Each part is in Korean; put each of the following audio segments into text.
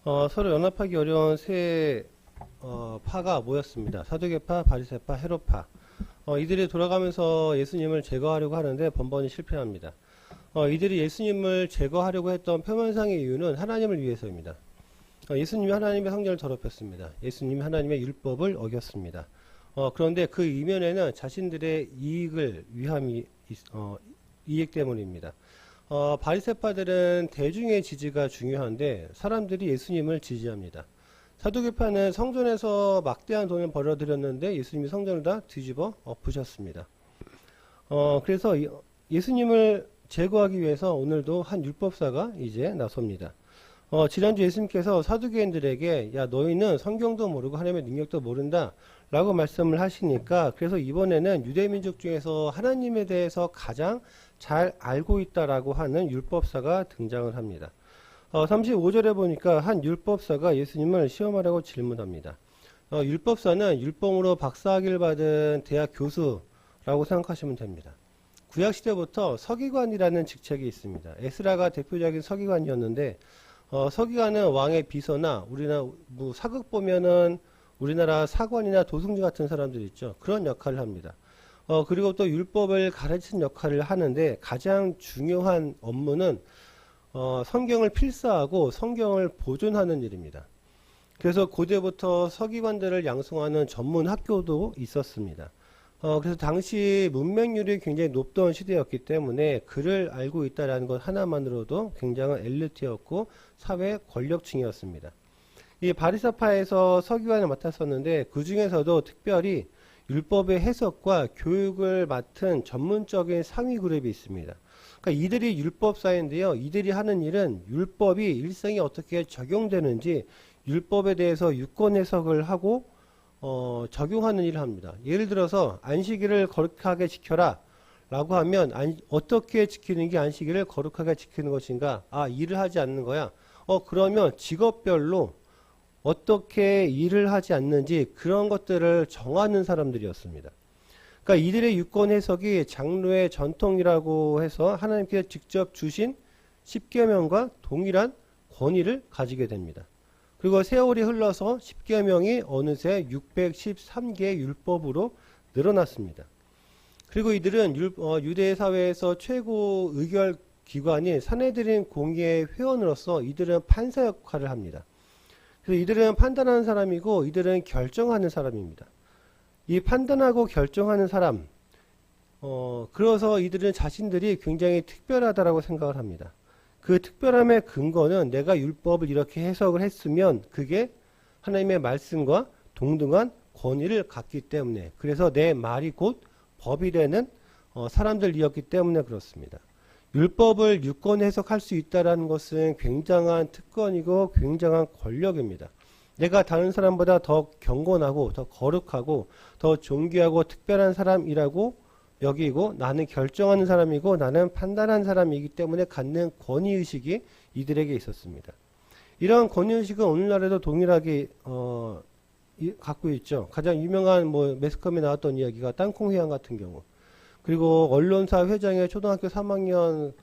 서로 연합하기 어려운 세 파가 모였습니다. 사두개파, 바리새파, 헤롯파. 이들이 돌아가면서 예수님을 제거하려고 하는데 번번이 실패합니다. 이들이 예수님을 제거하려고 했던 표면상의 이유는 하나님을 위해서입니다. 예수님이 하나님의 성전을 더럽혔습니다. 예수님이 하나님의 율법을 어겼습니다. 그런데 그 이면에는 자신들의 이익을 위함이 이익 때문입니다. 바리새파들은 대중의 지지가 중요한데 사람들이 예수님을 지지합니다. 사두개파는 성전에서 막대한 돈을 벌어들였는데 예수님이 성전을 다 뒤집어 엎으셨습니다. 그래서 예수님을 제거하기 위해서 오늘도 한 율법사가 이제 나섭니다. 지난주 예수님께서 사두개인들에게 야 너희는 성경도 모르고 하나님의 능력도 모른다 라고 말씀을 하시니까 그래서 이번에는 유대민족 중에서 하나님에 대해서 가장 잘 알고 있다라고 하는 율법사가 등장을 합니다. 35절에 보니까 한 율법사가 예수님을 시험하라고 질문합니다. 율법사는 율법으로 박사학위를 받은 대학 교수라고 생각하시면 됩니다. 구약시대부터 서기관이라는 직책이 있습니다. 에스라가 대표적인 서기관이었는데 서기관은 왕의 비서나 우리나라 사극 보면은 우리나라 사관이나 도승지 같은 사람들 있죠. 그런 역할을 합니다. 그리고 또 율법을 가르치는 역할을 하는데 가장 중요한 업무는 성경을 필사하고 성경을 보존하는 일입니다. 그래서 고대부터 서기관들을 양성하는 전문 학교도 있었습니다. 그래서 당시 문맹률이 굉장히 높던 시대였기 때문에 글을 알고 있다는 것 하나만으로도 굉장한 엘리트였고 사회 권력층이었습니다. 이 바리새파에서 서기관을 맡았었는데 그 중에서도 특별히 율법의 해석과 교육을 맡은 전문적인 상위 그룹이 있습니다. 그러니까 이들이 율법사인데요. 이들이 하는 일은 율법이 일생에 어떻게 적용되는지 율법에 대해서 유권 해석을 하고 적용하는 일을 합니다. 예를 들어서 안식일을 거룩하게 지켜라 라고 하면 어떻게 지키는 게 안식일을 거룩하게 지키는 것인가? 일을 하지 않는 거야. 그러면 직업별로 어떻게 일을 하지 않는지 그런 것들을 정하는 사람들이었습니다. 그러니까 이들의 유권 해석이 장로의 전통이라고 해서 하나님께서 직접 주신 십계명과 동일한 권위를 가지게 됩니다. 그리고 세월이 흘러서 십계명이 어느새 613개의 율법으로 늘어났습니다. 그리고 이들은 유대 사회에서 최고 의결 기관인 산헤드린 공의회 회원으로서 이들은 판사 역할을 합니다. 그래서 이들은 판단하는 사람이고 이들은 결정하는 사람입니다. 이 판단하고 결정하는 사람, 그래서 이들은 자신들이 굉장히 특별하다라고 생각을 합니다. 그 특별함의 근거는 내가 율법을 이렇게 해석을 했으면 그게 하나님의 말씀과 동등한 권위를 갖기 때문에 그래서 내 말이 곧 법이 되는 사람들이었기 때문에 그렇습니다. 율법을 유권 해석할 수 있다는 것은 굉장한 특권이고 굉장한 권력입니다. 내가 다른 사람보다 더 경건하고 더 거룩하고 더 존귀하고 특별한 사람이라고 여기고 나는 결정하는 사람이고 나는 판단하는 사람이기 때문에 갖는 권위의식이 이들에게 있었습니다. 이런 권위의식은 오늘날에도 동일하게 갖고 있죠. 가장 유명한 매스컴에 나왔던 이야기가 땅콩회항 같은 경우. 그리고 언론사 회장의 초등학교 3학년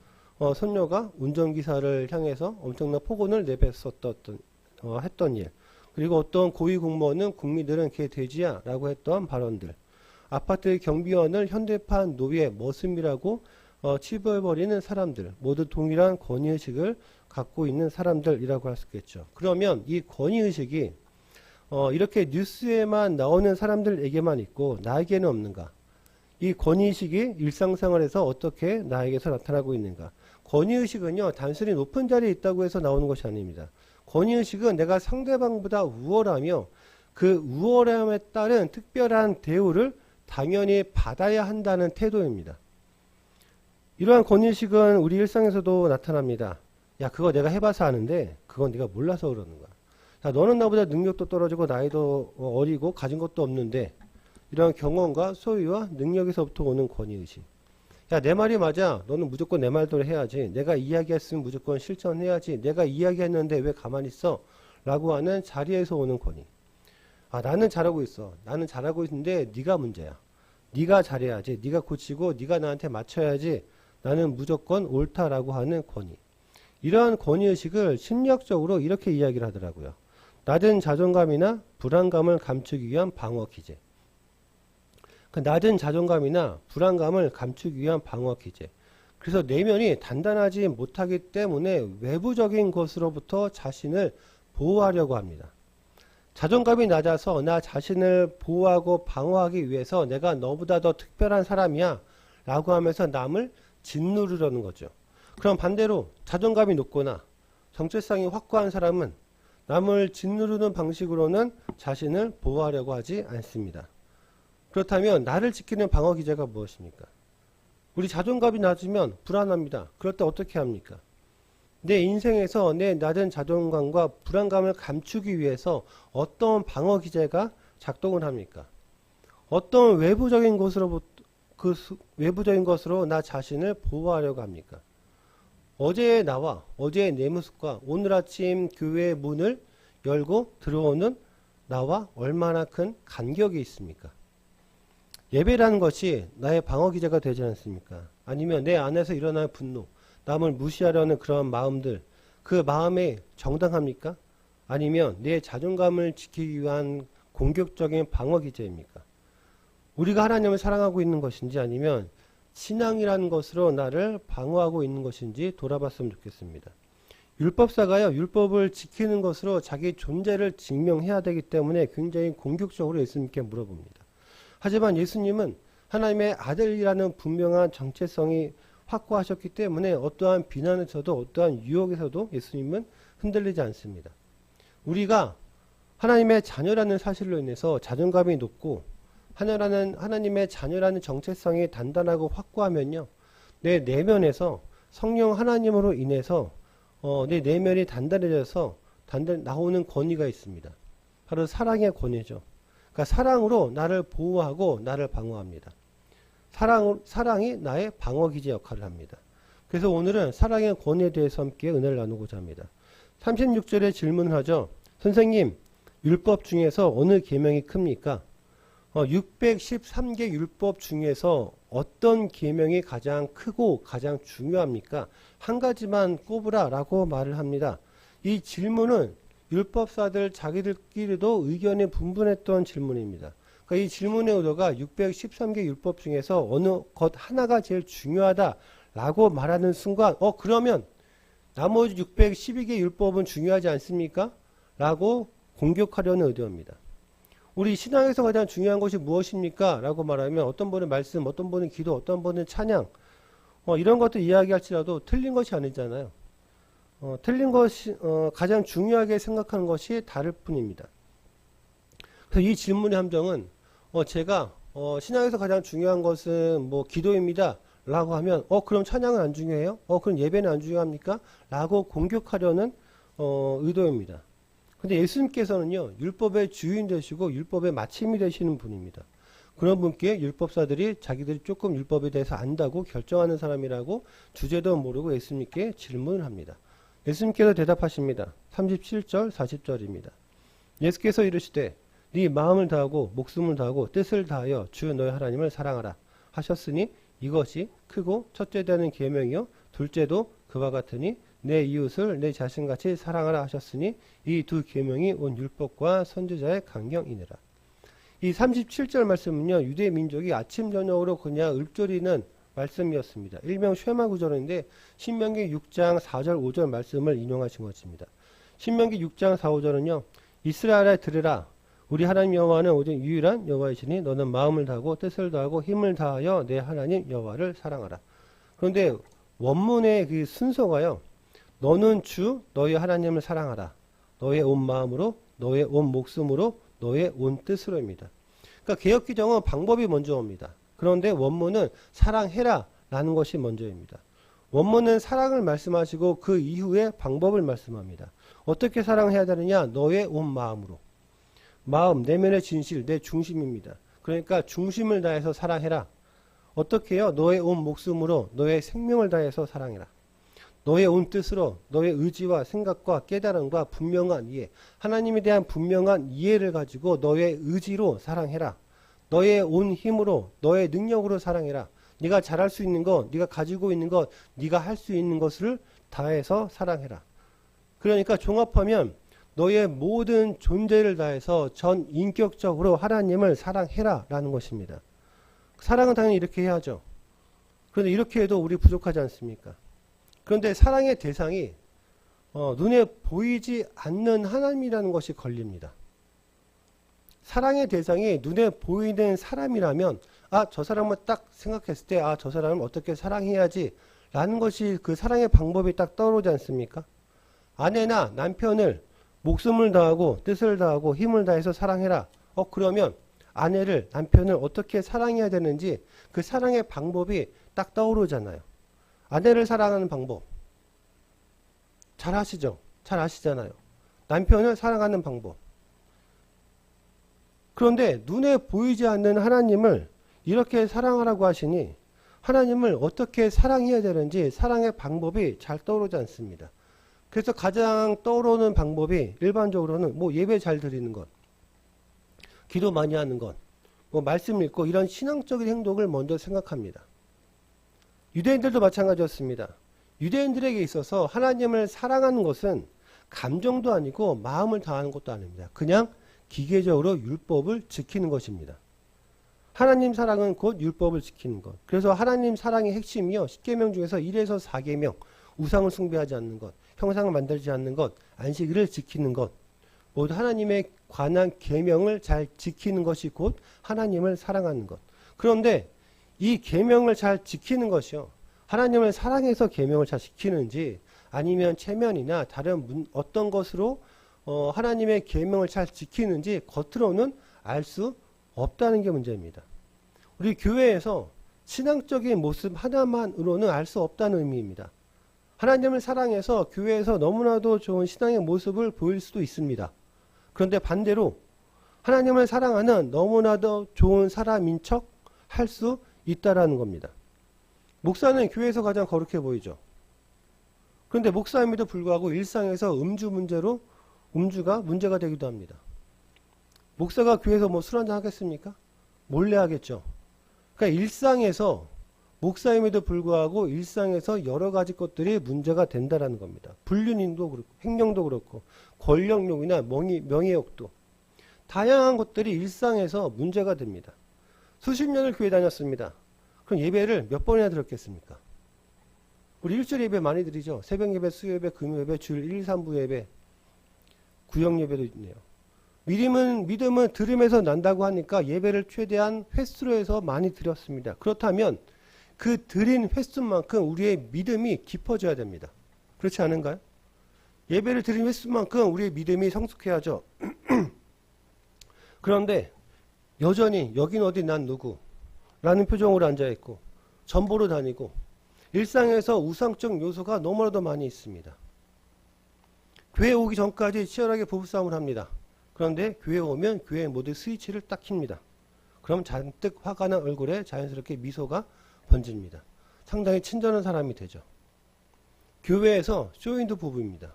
손녀가 운전기사를 향해서 엄청난 폭언을 내뱉었던 했던 일. 그리고 어떤 고위 공무원은 국민들은 걔 돼지야 라고 했던 발언들. 아파트 경비원을 현대판 노예 머슴이라고 치부해버리는 사람들. 모두 동일한 권위의식을 갖고 있는 사람들이라고 할 수 있겠죠. 그러면 이 권위의식이 이렇게 뉴스에만 나오는 사람들에게만 있고 나에게는 없는가? 이 권위의식이 일상생활에서 어떻게 나에게서 나타나고 있는가? 권위의식은요, 단순히 높은 자리에 있다고 해서 나오는 것이 아닙니다. 권위의식은 내가 상대방보다 우월하며 그 우월함에 따른 특별한 대우를 당연히 받아야 한다는 태도입니다. 이러한 권위의식은 우리 일상에서도 나타납니다. 야, 그거 내가 해봐서 아는데 그건 네가 몰라서 그러는 거야. 야, 너는 나보다 능력도 떨어지고 나이도 어리고 가진 것도 없는데 이런 경험과 소유와 능력에서부터 오는 권위의식. 야, 내 말이 맞아. 너는 무조건 내 말대로 해야지. 내가 이야기했으면 무조건 실천해야지. 내가 이야기했는데 왜 가만히 있어? 라고 하는 자리에서 오는 권위. 나는 잘하고 있어. 나는 잘하고 있는데 네가 문제야. 네가 잘해야지. 네가 고치고 네가 나한테 맞춰야지. 나는 무조건 옳다라고 하는 권위. 이러한 권위의식을 심리학적으로 이렇게 이야기를 하더라고요. 낮은 자존감이나 불안감을 감추기 위한 방어 기제. 그 낮은 자존감이나 불안감을 감추기 위한 방어 기제. 그래서 내면이 단단하지 못하기 때문에 외부적인 것으로부터 자신을 보호하려고 합니다. 자존감이 낮아서 나 자신을 보호하고 방어하기 위해서 내가 너보다 더 특별한 사람이야 라고 하면서 남을 짓누르려는 거죠. 그럼 반대로 자존감이 높거나 정체성이 확고한 사람은 남을 짓누르는 방식으로는 자신을 보호하려고 하지 않습니다. 그렇다면 나를 지키는 방어 기제가 무엇입니까? 우리 자존감이 낮으면 불안합니다. 그럴 때 어떻게 합니까? 내 인생에서 내 낮은 자존감과 불안감을 감추기 위해서 어떤 방어 기제가 작동을 합니까? 어떤 외부적인 것으로 나 자신을 보호하려고 합니까? 어제의 나와 어제의 내 모습과 오늘 아침 교회의 문을 열고 들어오는 나와 얼마나 큰 간격이 있습니까? 예배라는 것이 나의 방어 기제가 되지 않습니까? 아니면 내 안에서 일어나는 분노, 남을 무시하려는 그런 마음들, 그 마음에 정당합니까? 아니면 내 자존감을 지키기 위한 공격적인 방어 기제입니까? 우리가 하나님을 사랑하고 있는 것인지 아니면 신앙이라는 것으로 나를 방어하고 있는 것인지 돌아봤으면 좋겠습니다. 율법사가요, 율법을 지키는 것으로 자기 존재를 증명해야 되기 때문에 굉장히 공격적으로 예수님께 물어봅니다. 하지만 예수님은 하나님의 아들이라는 분명한 정체성이 확고하셨기 때문에 어떠한 비난에서도 어떠한 유혹에서도 예수님은 흔들리지 않습니다. 우리가 하나님의 자녀라는 사실로 인해서 자존감이 높고 하나님의 자녀라는 정체성이 단단하고 확고하면요, 내 내면에서 성령 하나님으로 인해서 내 내면이 단단해져서 나오는 권위가 있습니다. 바로 사랑의 권위죠. 그러니까 사랑으로 나를 보호하고 나를 방어합니다. 사랑이 나의 방어기제 역할을 합니다. 그래서 오늘은 사랑의 권위에 대해서 함께 은혜를 나누고자 합니다. 36절에 질문을 하죠. 선생님, 율법 중에서 어느 계명이 큽니까? 613개 율법 중에서 어떤 계명이 가장 크고 가장 중요합니까? 한 가지만 꼽으라 라고 말을 합니다. 이 질문은 율법사들 자기들끼리도 의견이 분분했던 질문입니다. 그러니까 이 질문의 의도가 613개 율법 중에서 어느 것 하나가 제일 중요하다라고 말하는 순간 그러면 나머지 612개 율법은 중요하지 않습니까? 라고 공격하려는 의도입니다. 우리 신앙에서 가장 중요한 것이 무엇입니까? 라고 말하면 어떤 분은 말씀, 어떤 분은 기도, 어떤 분은 찬양 이런 것들 이야기할지라도 틀린 것이 아니잖아요. 틀린 것이 가장 중요하게 생각하는 것이 다를 뿐입니다. 그래서 이 질문의 함정은 제가 신앙에서 가장 중요한 것은 뭐 기도입니다 라고 하면 그럼 찬양은 안 중요해요? 그럼 예배는 안 중요합니까? 라고 공격하려는 의도입니다. 근데 예수님께서는요, 율법의 주인 되시고 율법의 마침이 되시는 분입니다. 그런 분께 율법사들이 자기들이 조금 율법에 대해서 안다고 결정하는 사람이라고 주제도 모르고 예수님께 질문을 합니다. 예수님께서 대답하십니다. 37절 40절입니다. 예수께서 이르시되 네 마음을 다하고 목숨을 다하고 뜻을 다하여 주 너의 하나님을 사랑하라 하셨으니 이것이 크고 첫째 되는 계명이요 둘째도 그와 같으니 내 이웃을 내 자신같이 사랑하라 하셨으니 이 두 계명이 온 율법과 선지자의 강경이니라. 이 37절 말씀은요, 유대 민족이 아침 저녁으로 그냥 읊조리는 말씀이었습니다. 일명 쉐마 구절인데 신명기 6장 4절 5절 말씀을 인용하신 것입니다. 신명기 6장 4, 5절은요, 이스라엘아 들으라 우리 하나님 여호와는 오직 유일한 여호와이시니 너는 마음을 다하고 뜻을 다하고 힘을 다하여 내 하나님 여호와를 사랑하라. 그런데 원문의 그 순서가요, 너는 주 너의 하나님을 사랑하라. 너의 온 마음으로, 너의 온 목숨으로, 너의 온 뜻으로입니다. 그러니까 개역기정은 방법이 먼저 옵니다. 그런데 원문은 사랑해라 라는 것이 먼저입니다. 원문은 사랑을 말씀하시고 그 이후에 방법을 말씀합니다. 어떻게 사랑해야 되느냐? 너의 온 마음으로. 마음, 내면의 진실, 내 중심입니다. 그러니까 중심을 다해서 사랑해라. 어떻게 해요? 너의 온 목숨으로, 너의 생명을 다해서 사랑해라. 너의 온 뜻으로, 너의 의지와 생각과 깨달음과 분명한 이해, 하나님에 대한 분명한 이해를 가지고 너의 의지로 사랑해라. 너의 온 힘으로, 너의 능력으로 사랑해라. 네가 잘할 수 있는 것, 네가 가지고 있는 것, 네가 할 수 있는 것을 다해서 사랑해라. 그러니까 종합하면 너의 모든 존재를 다해서 전 인격적으로 하나님을 사랑해라 라는 것입니다. 사랑은 당연히 이렇게 해야죠. 그런데 이렇게 해도 우리 부족하지 않습니까? 그런데 사랑의 대상이 눈에 보이지 않는 하나님이라는 것이 걸립니다. 사랑의 대상이 눈에 보이는 사람이라면 저 사람을 딱 생각했을 때 저 사람을 어떻게 사랑해야지 라는 것이 그 사랑의 방법이 딱 떠오르지 않습니까? 아내나 남편을 목숨을 다하고 뜻을 다하고 힘을 다해서 사랑해라. 그러면 아내를 남편을 어떻게 사랑해야 되는지 그 사랑의 방법이 딱 떠오르잖아요. 아내를 사랑하는 방법 잘 아시죠? 잘 아시잖아요. 남편을 사랑하는 방법. 그런데 눈에 보이지 않는 하나님을 이렇게 사랑하라고 하시니 하나님을 어떻게 사랑해야 되는지 사랑의 방법이 잘 떠오르지 않습니다. 그래서 가장 떠오르는 방법이 일반적으로는 예배 잘 드리는 것, 기도 많이 하는 것, 말씀 읽고 이런 신앙적인 행동을 먼저 생각합니다. 유대인들도 마찬가지였습니다. 유대인들에게 있어서 하나님을 사랑하는 것은 감정도 아니고 마음을 다하는 것도 아닙니다. 그냥 기계적으로 율법을 지키는 것입니다. 하나님 사랑은 곧 율법을 지키는 것. 그래서 하나님 사랑의 핵심이요. 10계명 중에서 1에서 4계명, 우상을 숭배하지 않는 것, 형상을 만들지 않는 것, 안식일을 지키는 것, 모두 하나님의 관한 계명을 잘 지키는 것이 곧 하나님을 사랑하는 것. 그런데 이 계명을 잘 지키는 것이요. 하나님을 사랑해서 계명을 잘 지키는지 아니면 체면이나 다른 어떤 것으로 하나님의 계명을 잘 지키는지 겉으로는 알 수 없다는 게 문제입니다. 우리 교회에서 신앙적인 모습 하나만으로는 알 수 없다는 의미입니다. 하나님을 사랑해서 교회에서 너무나도 좋은 신앙의 모습을 보일 수도 있습니다. 그런데 반대로 하나님을 사랑하는 너무나도 좋은 사람인 척 할 수 있다라는 겁니다. 목사는 교회에서 가장 거룩해 보이죠. 그런데 목사임에도 불구하고 일상에서 음주가 문제가 되기도 합니다. 목사가 교회에서 술 한잔 하겠습니까? 몰래 하겠죠. 그러니까 일상에서 목사임에도 불구하고 일상에서 여러 가지 것들이 문제가 된다라는 겁니다. 불륜인도 그렇고 횡령도 그렇고 권력욕이나 명예욕도 다양한 것들이 일상에서 문제가 됩니다. 수십 년을 교회 다녔습니다. 그럼 예배를 몇 번이나 드렸겠습니까? 우리 일주일 예배 많이 드리죠. 새벽 예배, 수요 예배, 금요 예배, 주일 1, 3부 예배, 구역 예배도 있네요. 믿음은 들음에서 난다고 하니까 예배를 최대한 횟수로 해서 많이 드렸습니다. 그렇다면 그 드린 횟수만큼 우리의 믿음이 깊어져야 됩니다. 그렇지 않은가요? 예배를 드린 횟수만큼 우리의 믿음이 성숙해야죠. 그런데 여전히 여긴 어디 난 누구 라는 표정으로 앉아있고 전보로 다니고 일상에서 우상적 요소가 너무나도 많이 있습니다. 교회 오기 전까지 치열하게 부부싸움을 합니다. 그런데 교회 오면 교회 모두 스위치를 딱 킵니다. 그럼 잔뜩 화가 난 얼굴에 자연스럽게 미소가 번집니다. 상당히 친절한 사람이 되죠. 교회에서 쇼윈도 부부입니다.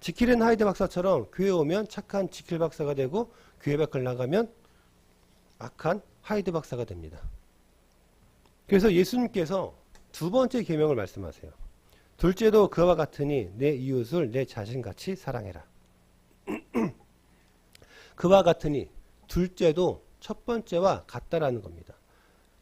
지킬앤 하이드 박사처럼 교회 오면 착한 지킬 박사가 되고 교회 밖을 나가면 악한 하이드 박사가 됩니다. 그래서 예수님께서 두 번째 계명을 말씀하세요. 둘째도 그와 같으니 내 이웃을 내 자신같이 사랑해라. 그와 같으니 둘째도 첫 번째와 같다라는 겁니다.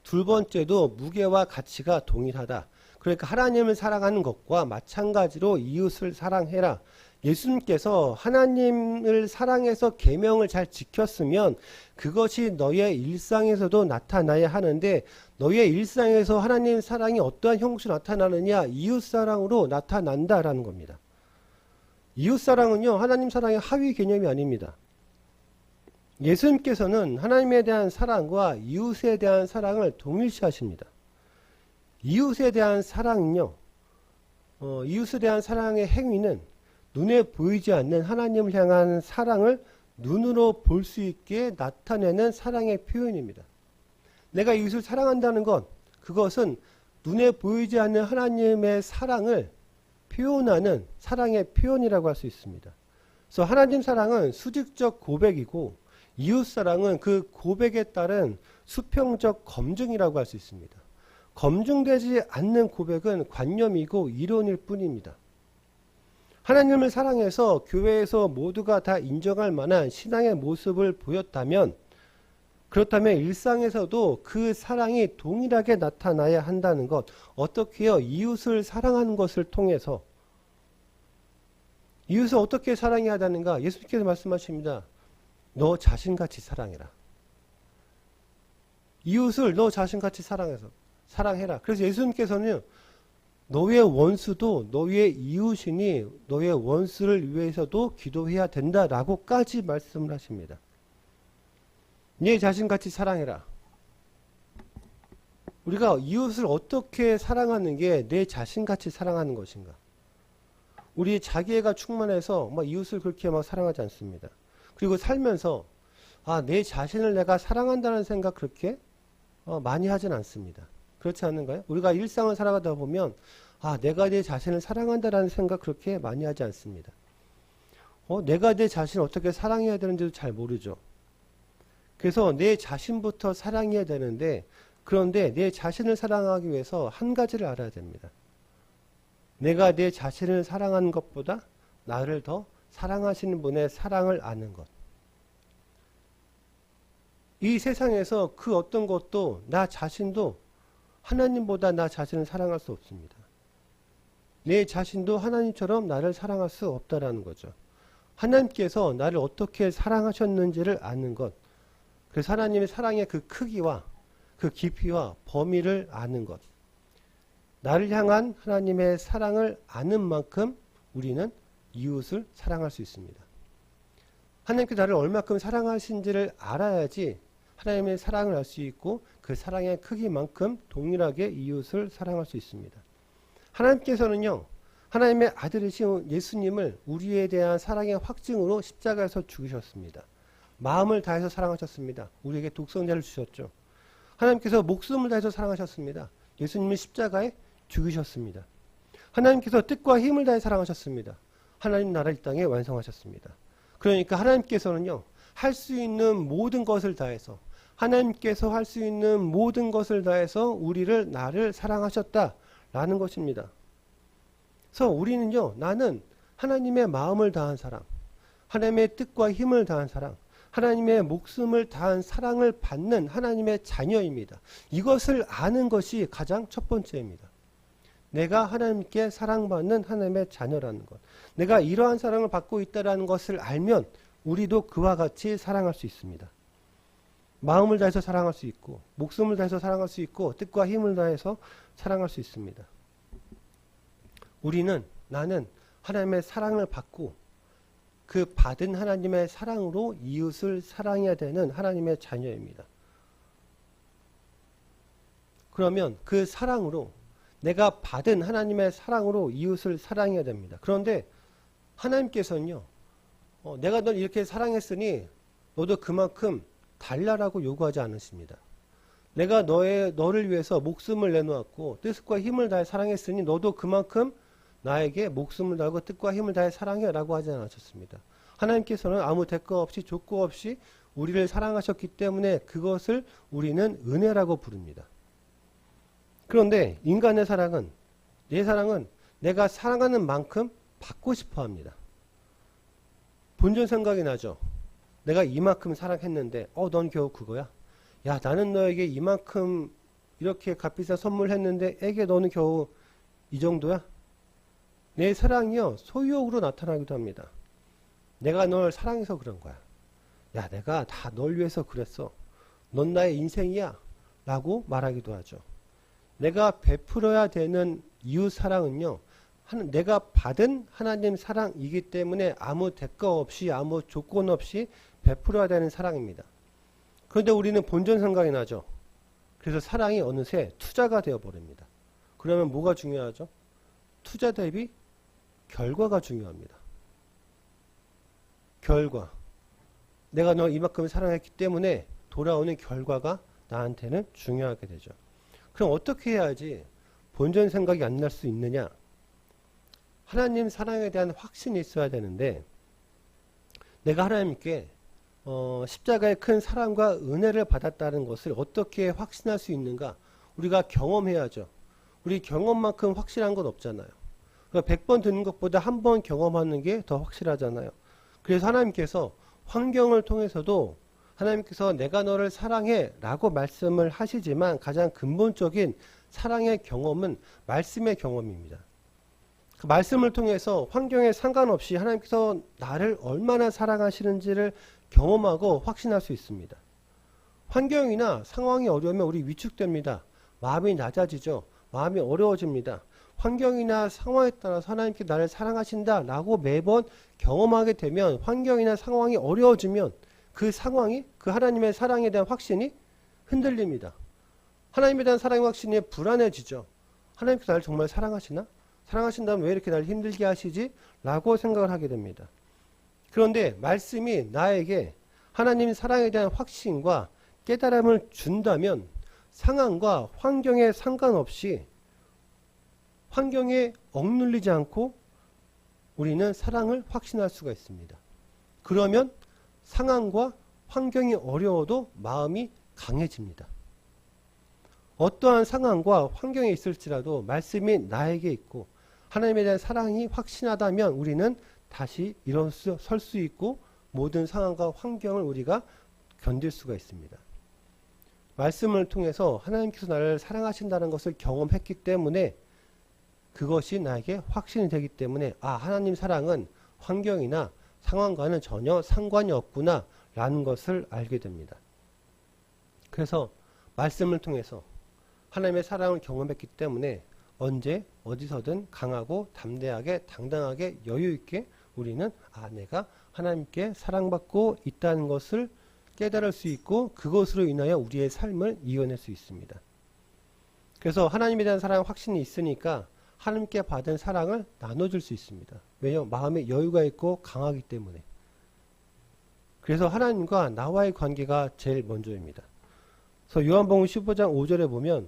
두 번째도 무게와 가치가 동일하다. 그러니까 하나님을 사랑하는 것과 마찬가지로 이웃을 사랑해라. 예수님께서 하나님을 사랑해서 계명을 잘 지켰으면 그것이 너의 일상에서도 나타나야 하는데 너의 일상에서 하나님 사랑이 어떠한 형식으로 나타나느냐? 이웃사랑으로 나타난다라는 겁니다. 이웃사랑은요, 하나님 사랑의 하위 개념이 아닙니다. 예수님께서는 하나님에 대한 사랑과 이웃에 대한 사랑을 동일시하십니다. 이웃에 대한 사랑은요, 이웃에 대한 사랑의 행위는 눈에 보이지 않는 하나님을 향한 사랑을 눈으로 볼 수 있게 나타내는 사랑의 표현입니다. 내가 이웃을 사랑한다는 것, 그것은 눈에 보이지 않는 하나님의 사랑을 표현하는 사랑의 표현이라고 할 수 있습니다. 그래서 하나님 사랑은 수직적 고백이고 이웃 사랑은 그 고백에 따른 수평적 검증이라고 할 수 있습니다. 검증되지 않는 고백은 관념이고 이론일 뿐입니다. 하나님을 사랑해서 교회에서 모두가 다 인정할 만한 신앙의 모습을 보였다면, 그렇다면 일상에서도 그 사랑이 동일하게 나타나야 한다는 것. 어떻게 해요? 이웃을 사랑하는 것을 통해서. 이웃을 어떻게 사랑해야 하는가? 예수님께서 말씀하십니다. 너 자신같이 사랑해라. 이웃을 너 자신같이 사랑해라. 그래서 예수님께서는 너의 원수도 너의 이웃이니 너의 원수를 위해서도 기도해야 된다라고까지 말씀을 하십니다. 네 자신같이 사랑해라. 우리가 이웃을 어떻게 사랑하는 게 내 자신같이 사랑하는 것인가? 우리 자기애가 충만해서 막 이웃을 그렇게 막 사랑하지 않습니다. 그리고 살면서 내 자신을 내가 사랑한다는 생각 그렇게 많이 하진 않습니다. 그렇지 않는가요? 우리가 일상을 살아가다 보면 내가 내 자신을 사랑한다라는 생각 그렇게 많이 하지 않습니다. 내가 내 자신을 어떻게 사랑해야 되는지도 잘 모르죠. 그래서 내 자신부터 사랑해야 되는데, 그런데 내 자신을 사랑하기 위해서 한 가지를 알아야 됩니다. 내가 내 자신을 사랑하는 것보다 나를 더 사랑하시는 분의 사랑을 아는 것. 이 세상에서 그 어떤 것도 나 자신도 하나님보다 나 자신을 사랑할 수 없습니다. 내 자신도 하나님처럼 나를 사랑할 수 없다라는 거죠. 하나님께서 나를 어떻게 사랑하셨는지를 아는 것. 그래서 하나님의 사랑의 그 크기와 그 깊이와 범위를 아는 것. 나를 향한 하나님의 사랑을 아는 만큼 우리는 이웃을 사랑할 수 있습니다. 하나님께서 나를 얼마큼 사랑하신지를 알아야지 하나님의 사랑을 알 수 있고 그 사랑의 크기만큼 동일하게 이웃을 사랑할 수 있습니다. 하나님께서는요, 하나님의 아들이신 예수님을 우리에 대한 사랑의 확증으로 십자가에서 죽으셨습니다. 마음을 다해서 사랑하셨습니다. 우리에게 독생자를 주셨죠. 하나님께서 목숨을 다해서 사랑하셨습니다. 예수님이 십자가에 죽으셨습니다. 하나님께서 뜻과 힘을 다해 사랑하셨습니다. 하나님 나라 이 땅에 완성하셨습니다. 그러니까 하나님께서는요, 할 수 있는 모든 것을 다해서, 하나님께서 할 수 있는 모든 것을 다해서 나를 사랑하셨다라는 것입니다. 그래서 우리는요, 나는 하나님의 마음을 다한 사랑, 하나님의 뜻과 힘을 다한 사랑, 하나님의 목숨을 다한 사랑을 받는 하나님의 자녀입니다. 이것을 아는 것이 가장 첫 번째입니다. 내가 하나님께 사랑받는 하나님의 자녀라는 것. 내가 이러한 사랑을 받고 있다는 것을 알면 우리도 그와 같이 사랑할 수 있습니다. 마음을 다해서 사랑할 수 있고, 목숨을 다해서 사랑할 수 있고, 뜻과 힘을 다해서 사랑할 수 있습니다. 나는 하나님의 사랑을 받고 그 받은 하나님의 사랑으로 이웃을 사랑해야 되는 하나님의 자녀입니다. 그러면 그 사랑으로, 내가 받은 하나님의 사랑으로 이웃을 사랑해야 됩니다. 그런데 하나님께서는요, 내가 널 이렇게 사랑했으니 너도 그만큼 달라라고 요구하지 않으십니다. 내가 너를 위해서 목숨을 내놓았고 뜻과 힘을 다해 사랑했으니 너도 그만큼 나에게 목숨을 다하고 뜻과 힘을 다해 사랑해라고 하지 않으셨습니다. 하나님께서는 아무 대가 없이 조건 없이 우리를 사랑하셨기 때문에 그것을 우리는 은혜라고 부릅니다. 그런데 인간의 사랑은, 내 사랑은 내가 사랑하는 만큼 받고 싶어 합니다. 본전 생각이 나죠. 내가 이만큼 사랑했는데 넌 겨우 그거야? 야, 나는 너에게 이만큼 이렇게 값비싼 선물했는데 에게 너는 겨우 이 정도야? 내 사랑이요, 소유욕으로 나타나기도 합니다. 내가 널 사랑해서 그런 거야. 야, 내가 다 널 위해서 그랬어. 넌 나의 인생이야 라고 말하기도 하죠. 내가 베풀어야 되는 이웃 사랑은요, 내가 받은 하나님 사랑이기 때문에 아무 대가 없이 아무 조건 없이 베풀어야 되는 사랑입니다. 그런데 우리는 본전 생각이 나죠. 그래서 사랑이 어느새 투자가 되어버립니다. 그러면 뭐가 중요하죠? 투자 대비 결과가 중요합니다. 결과. 내가 너 이만큼 사랑했기 때문에 돌아오는 결과가 나한테는 중요하게 되죠. 그럼 어떻게 해야지 본전 생각이 안 날 수 있느냐? 하나님 사랑에 대한 확신이 있어야 되는데, 내가 하나님께 십자가의 큰 사랑과 은혜를 받았다는 것을 어떻게 확신할 수 있는가? 우리가 경험해야죠. 우리 경험만큼 확실한 건 없잖아요. 그러니까 100번 듣는 것보다 한 번 경험하는 게 더 확실하잖아요. 그래서 하나님께서 환경을 통해서도 하나님께서 내가 너를 사랑해 라고 말씀을 하시지만 가장 근본적인 사랑의 경험은 말씀의 경험입니다. 그 말씀을 통해서 환경에 상관없이 하나님께서 나를 얼마나 사랑하시는지를 경험하고 확신할 수 있습니다. 환경이나 상황이 어려우면 우리 위축됩니다. 마음이 낮아지죠. 마음이 어려워집니다. 환경이나 상황에 따라서 하나님께 나를 사랑하신다 라고 매번 경험하게 되면 환경이나 상황이 어려워지면 그 상황이 그 하나님의 사랑에 대한 확신이 흔들립니다. 하나님에 대한 사랑의 확신이 불안해지죠. 하나님께서 나를 정말 사랑하시나? 사랑하신다면 왜 이렇게 나를 힘들게 하시지? 라고 생각을 하게 됩니다. 그런데 말씀이 나에게 하나님 사랑에 대한 확신과 깨달음을 준다면 상황과 환경에 상관없이 환경에 억눌리지 않고 우리는 사랑을 확신할 수가 있습니다. 그러면 상황과 환경이 어려워도 마음이 강해집니다. 어떠한 상황과 환경에 있을지라도 말씀이 나에게 있고 하나님에 대한 사랑이 확신하다면 우리는 다시 설 수 있고 모든 상황과 환경을 우리가 견딜 수가 있습니다. 말씀을 통해서 하나님께서 나를 사랑하신다는 것을 경험했기 때문에 그것이 나에게 확신이 되기 때문에 하나님 사랑은 환경이나 상황과는 전혀 상관이 없구나 라는 것을 알게 됩니다. 그래서 말씀을 통해서 하나님의 사랑을 경험했기 때문에 언제 어디서든 강하고 담대하게 당당하게 여유있게 우리는 내가 하나님께 사랑받고 있다는 것을 깨달을 수 있고 그것으로 인하여 우리의 삶을 이겨낼 수 있습니다. 그래서 하나님에 대한 사랑 확신이 있으니까 하나님께 받은 사랑을 나눠줄 수 있습니다. 왜냐하면 마음에 여유가 있고 강하기 때문에. 그래서 하나님과 나와의 관계가 제일 먼저입니다. 그래서 요한복음 15장 5절에 보면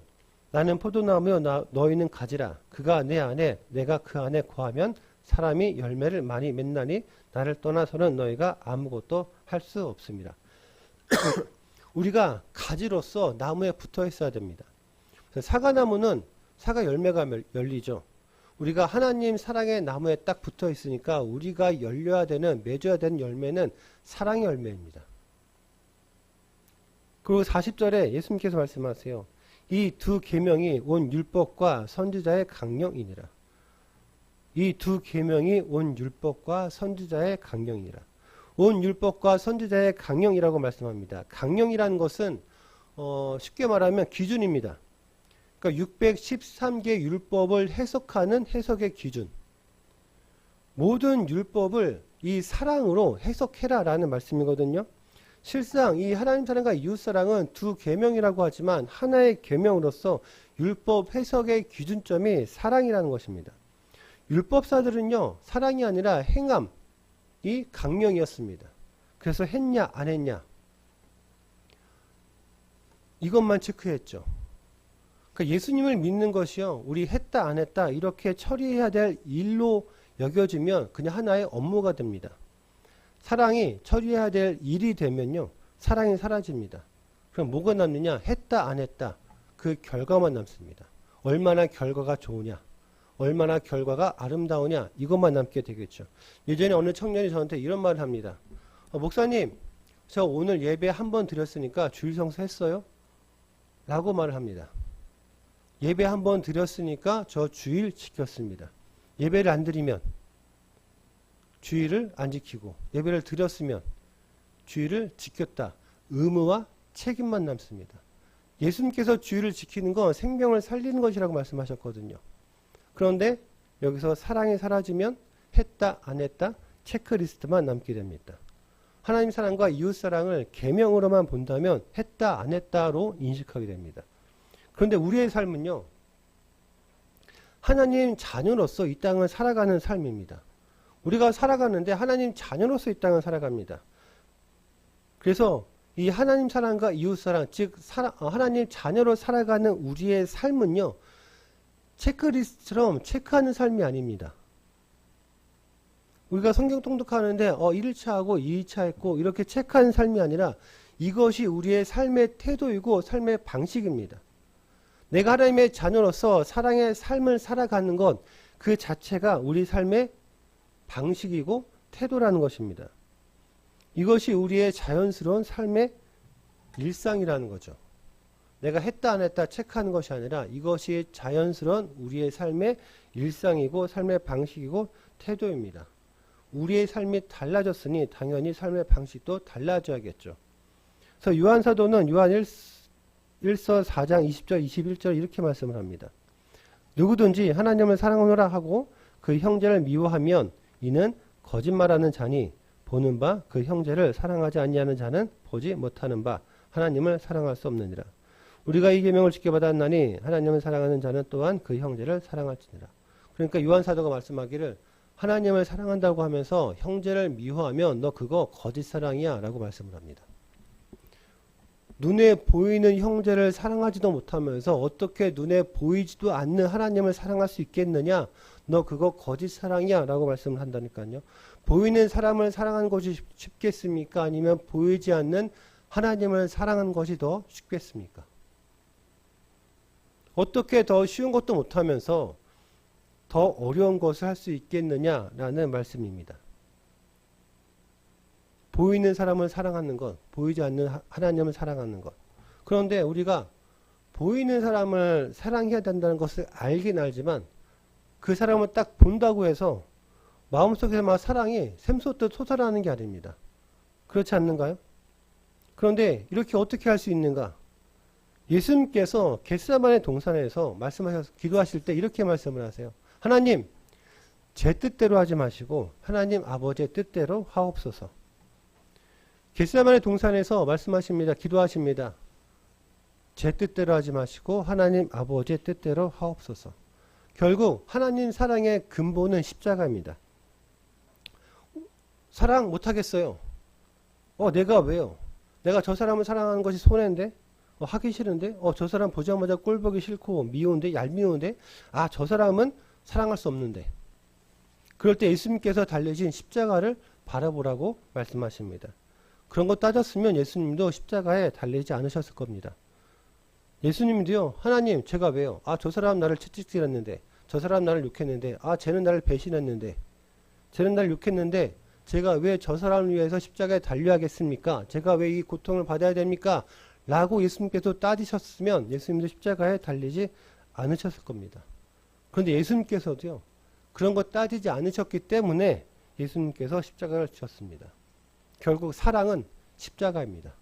나는 포도나무여 너희는 가지라. 그가 내 안에 내가 그 안에 거하면 사람이 열매를 많이 맺나니 나를 떠나서는 너희가 아무것도 할 수 없습니다. 우리가 가지로서 나무에 붙어 있어야 됩니다. 사과나무는 사과 열매가 열리죠. 우리가 하나님 사랑의 나무에 딱 붙어 있으니까 우리가 열려야 되는 맺어야 되는 열매는 사랑의 열매입니다. 그리고 40절에 예수님께서 말씀하세요. 이 두 계명이 온 율법과 선지자의 강령이니라. 이 두 계명이 온 율법과 선지자의 강령이니라. 온 율법과 선지자의 강령이라고 말씀합니다. 강령이라는 것은 쉽게 말하면 기준입니다. 그러니까 613개 율법을 해석하는 해석의 기준. 모든 율법을 이 사랑으로 해석해라 라는 말씀이거든요. 실상 이 하나님 사랑과 이웃 사랑은 두 계명이라고 하지만 하나의 계명으로서 율법 해석의 기준점이 사랑이라는 것입니다. 율법사들은요, 사랑이 아니라 행함이 강령이었습니다. 그래서 했냐 안 했냐 이것만 체크했죠. 그러니까 예수님을 믿는 것이요, 우리 했다 안 했다 이렇게 처리해야 될 일로 여겨지면 그냥 하나의 업무가 됩니다. 사랑이 처리해야 될 일이 되면요, 사랑이 사라집니다. 그럼 뭐가 남느냐? 했다 안 했다 그 결과만 남습니다. 얼마나 결과가 좋으냐, 얼마나 결과가 아름다우냐 이것만 남게 되겠죠. 예전에 어느 청년이 저한테 이런 말을 합니다. 목사님, 저 오늘 예배 한 번 드렸으니까 주일 성수 했어요? 라고 말을 합니다. 예배 한 번 드렸으니까 저 주일 지켰습니다. 예배를 안 드리면 주일을 안 지키고, 예배를 드렸으면 주일을 지켰다. 의무와 책임만 남습니다. 예수님께서 주일을 지키는 건 생명을 살리는 것이라고 말씀하셨거든요. 그런데 여기서 사랑이 사라지면 했다 안 했다 체크리스트만 남게 됩니다. 하나님 사랑과 이웃 사랑을 계명으로만 본다면 했다 안 했다로 인식하게 됩니다. 그런데 우리의 삶은요, 하나님 자녀로서 이 땅을 살아가는 삶입니다. 우리가 살아가는데 하나님 자녀로서 이 땅을 살아갑니다. 그래서 이 하나님 사랑과 이웃 사랑, 즉 하나님 자녀로 살아가는 우리의 삶은요, 체크리스트처럼 체크하는 삶이 아닙니다. 우리가 성경 통독하는데 1차 하고 2차 했고 이렇게 체크하는 삶이 아니라 이것이 우리의 삶의 태도이고 삶의 방식입니다. 내가 하나님의 자녀로서 사랑의 삶을 살아가는 것, 그 자체가 우리 삶의 방식이고 태도라는 것입니다. 이것이 우리의 자연스러운 삶의 일상이라는 거죠. 내가 했다 안 했다 체크하는 것이 아니라 이것이 자연스러운 우리의 삶의 일상이고 삶의 방식이고 태도입니다. 우리의 삶이 달라졌으니 당연히 삶의 방식도 달라져야겠죠. 그래서 요한사도는 요한 1서 4장 20절 21절 이렇게 말씀을 합니다. 누구든지 하나님을 사랑하노라 하고 그 형제를 미워하면 이는 거짓말하는 자니 보는 바 그 형제를 사랑하지 아니하는 자는 보지 못하는 바 하나님을 사랑할 수 없느니라. 우리가 이 계명을 지켜받았나니 하나님을 사랑하는 자는 또한 그 형제를 사랑할지니라. 그러니까 요한사도가 말씀하기를 하나님을 사랑한다고 하면서 형제를 미워하면 너 그거 거짓 사랑이야 라고 말씀을 합니다. 눈에 보이는 형제를 사랑하지도 못하면서 어떻게 눈에 보이지도 않는 하나님을 사랑할 수 있겠느냐? 너 그거 거짓 사랑이야 라고 말씀을 한다니까요. 보이는 사람을 사랑하는 것이 쉽겠습니까? 아니면 보이지 않는 하나님을 사랑하는 것이 더 쉽겠습니까? 어떻게 더 쉬운 것도 못하면서 더 어려운 것을 할 수 있겠느냐라는 말씀입니다. 보이는 사람을 사랑하는 것, 보이지 않는 하나님을 사랑하는 것. 그런데 우리가 보이는 사람을 사랑해야 된다는 것을 알긴 알지만 그 사람을 딱 본다고 해서 마음속에서 막 사랑이 샘솟듯 솟아나는 게 아닙니다. 그렇지 않는가요? 그런데 이렇게 어떻게 할 수 있는가? 예수님께서 겟세마네 동산에서 말씀하셔서 기도하실 때 이렇게 말씀을 하세요. 하나님, 제 뜻대로 하지 마시고 하나님 아버지의 뜻대로 하옵소서. 겟세마네 동산에서 말씀하십니다. 기도하십니다. 제 뜻대로 하지 마시고 하나님 아버지의 뜻대로 하옵소서. 결국 하나님 사랑의 근본은 십자가입니다. 사랑 못하겠어요. 내가 왜요? 내가 저 사람을 사랑하는 것이 손해인데? 하기 싫은데? 저 사람 보자마자 꼴 보기 싫고 미운데? 얄미운데? 저 사람은 사랑할 수 없는데. 그럴 때 예수님께서 달리신 십자가를 바라보라고 말씀하십니다. 그런 거 따졌으면 예수님도 십자가에 달리지 않으셨을 겁니다. 예수님도요, 하나님, 제가 왜요? 저 사람 나를 채찍질했는데, 저 사람 나를 욕했는데, 쟤는 나를 배신했는데, 쟤는 나를 욕했는데, 제가 왜 저 사람을 위해서 십자가에 달려야겠습니까? 제가 왜 이 고통을 받아야 됩니까? 라고 예수님께서 따지셨으면 예수님도 십자가에 달리지 않으셨을 겁니다. 그런데 예수님께서도요, 그런 거 따지지 않으셨기 때문에 예수님께서 십자가를 지셨습니다. 결국 사랑은 십자가입니다.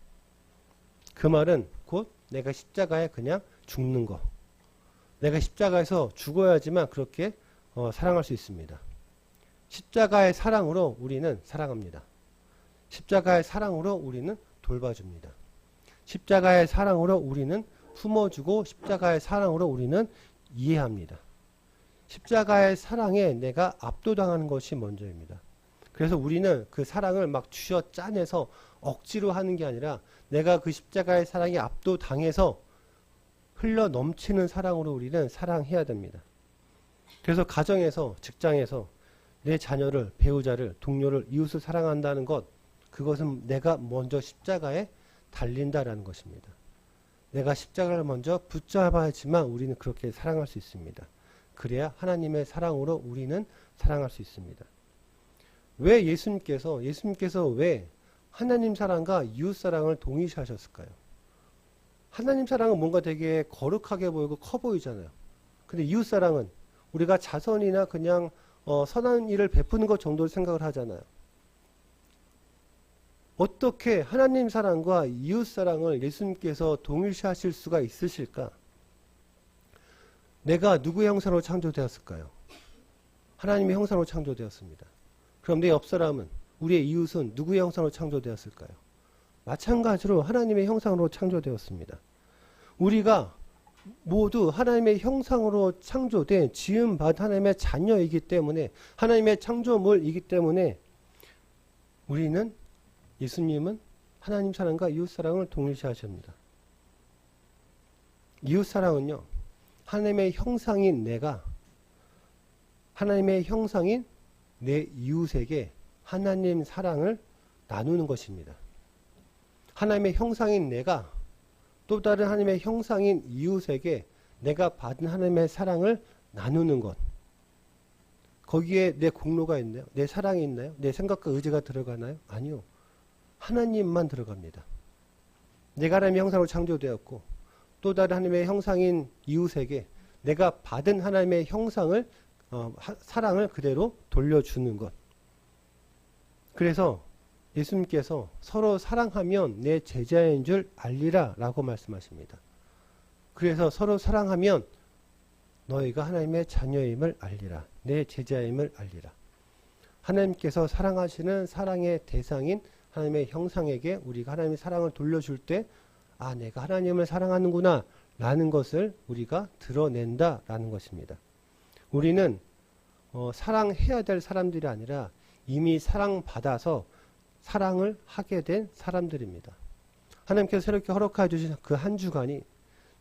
그 말은 곧 내가 십자가에 그냥 죽는 거. 내가 십자가에서 죽어야지만 그렇게 사랑할 수 있습니다. 십자가의 사랑으로 우리는 사랑합니다. 십자가의 사랑으로 우리는 돌봐줍니다. 십자가의 사랑으로 우리는 품어주고 십자가의 사랑으로 우리는 이해합니다. 십자가의 사랑에 내가 압도당하는 것이 먼저입니다. 그래서 우리는 그 사랑을 막 쥐어 짜내서 억지로 하는 게 아니라 내가 그 십자가의 사랑에 압도당해서 흘러 넘치는 사랑으로 우리는 사랑해야 됩니다. 그래서 가정에서, 직장에서 내 자녀를, 배우자를, 동료를, 이웃을 사랑한다는 것, 그것은 내가 먼저 십자가에 달린다라는 것입니다. 내가 십자가를 먼저 붙잡아야지만 우리는 그렇게 사랑할 수 있습니다. 그래야 하나님의 사랑으로 우리는 사랑할 수 있습니다. 왜 예수님께서 왜 하나님 사랑과 이웃 사랑을 동일시하셨을까요? 하나님 사랑은 뭔가 되게 거룩하게 보이고 커 보이잖아요. 근데 이웃 사랑은 우리가 자선이나 그냥 선한 일을 베푸는 것 정도로 생각을 하잖아요. 어떻게 하나님 사랑과 이웃 사랑을 예수님께서 동일시하실 수가 있으실까? 내가 누구의 형상으로 창조되었을까요? 하나님의 형상으로 창조되었습니다. 그럼 내 옆 사람은, 우리의 이웃은 누구의 형상으로 창조되었을까요? 마찬가지로 하나님의 형상으로 창조되었습니다. 우리가 모두 하나님의 형상으로 창조된 지음받은 하나님의 자녀이기 때문에, 하나님의 창조물이기 때문에 우리는, 예수님은 하나님 사랑과 이웃 사랑을 동일시하십니다. 이웃 사랑은요, 하나님의 형상인 내가 하나님의 형상인 내 이웃에게 하나님 사랑을 나누는 것입니다. 하나님의 형상인 내가 또 다른 하나님의 형상인 이웃에게 내가 받은 하나님의 사랑을 나누는 것. 거기에 내 공로가 있나요? 내 사랑이 있나요? 내 생각과 의지가 들어가나요? 아니요. 하나님만 들어갑니다. 내가 하나님의 형상으로 창조되었고 또 다른 하나님의 형상인 이웃에게 내가 받은 하나님의 형상을 사랑을 그대로 돌려주는 것. 그래서 예수님께서 서로 사랑하면 내 제자인 줄 알리라 라고 말씀하십니다. 그래서 서로 사랑하면 너희가 하나님의 자녀임을 알리라. 내 제자임을 알리라. 하나님께서 사랑하시는 사랑의 대상인 하나님의 형상에게 우리가 하나님의 사랑을 돌려줄 때 아, 내가 하나님을 사랑하는구나 라는 것을 우리가 드러낸다 라는 것입니다. 우리는 사랑해야 될 사람들이 아니라 이미 사랑받아서 사랑을 하게 된 사람들입니다. 하나님께서 새롭게 허락해 주신 그 한 주간이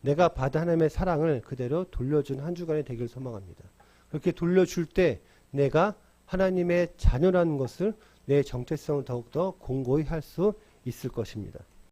내가 받은 하나님의 사랑을 그대로 돌려준 한 주간이 되길 소망합니다. 그렇게 돌려줄 때 내가 하나님의 자녀라는 것을 내 정체성을 더욱더 공고히 할 수 있을 것입니다.